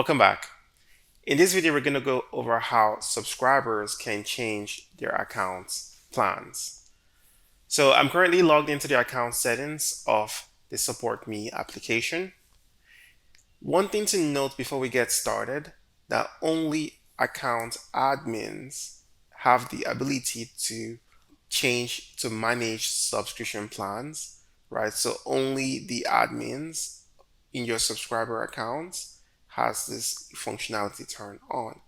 Welcome back. In this video, we're going to go over how subscribers can change their accounts plans. So I'm currently logged into the account settings of the Support Me application. One thing to note before we get started, that only account admins have the ability to change to manage subscription plans, right? So only the admins in your subscriber accounts has this functionality turned on.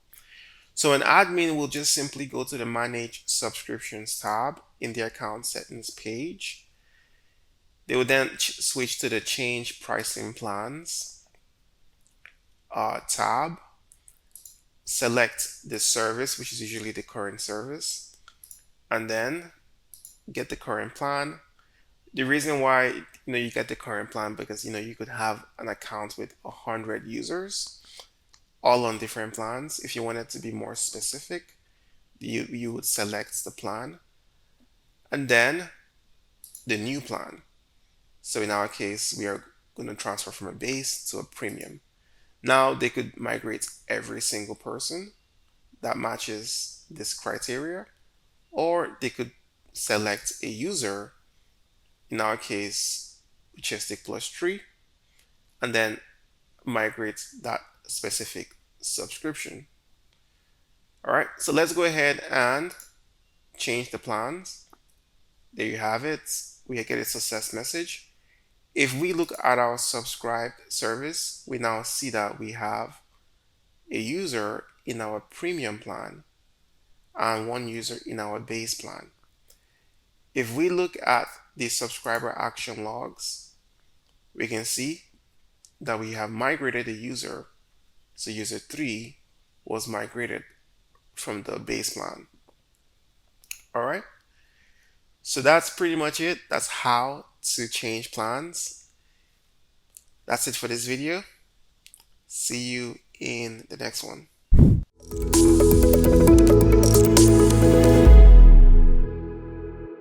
So an admin will just simply go to the Manage Subscriptions tab in the account settings page. They will then switch to the Change Pricing Plans tab, select the service, which is usually the current service, and then get the current plan. The reason why you get the current plan because you could have an account with 100 users all on different plans. If you wanted to be more specific, you would select the plan and then the new plan. So in our case, we are going to transfer from a base to a premium. Now they could migrate every single person that matches this criteria, or they could select a user, in our case, Majestic plus 3, and then migrate that specific subscription. All right, so let's go ahead and change the plans. There you have it. We get a success message. If we look at our subscribed service, we now see that we have a user in our premium plan and one user in our base plan. If we look at the subscriber action logs, we can see that we have migrated a user. So user 3 was migrated from the base plan. All right. So that's pretty much it. That's how to change plans. That's it for this video. See you in the next one.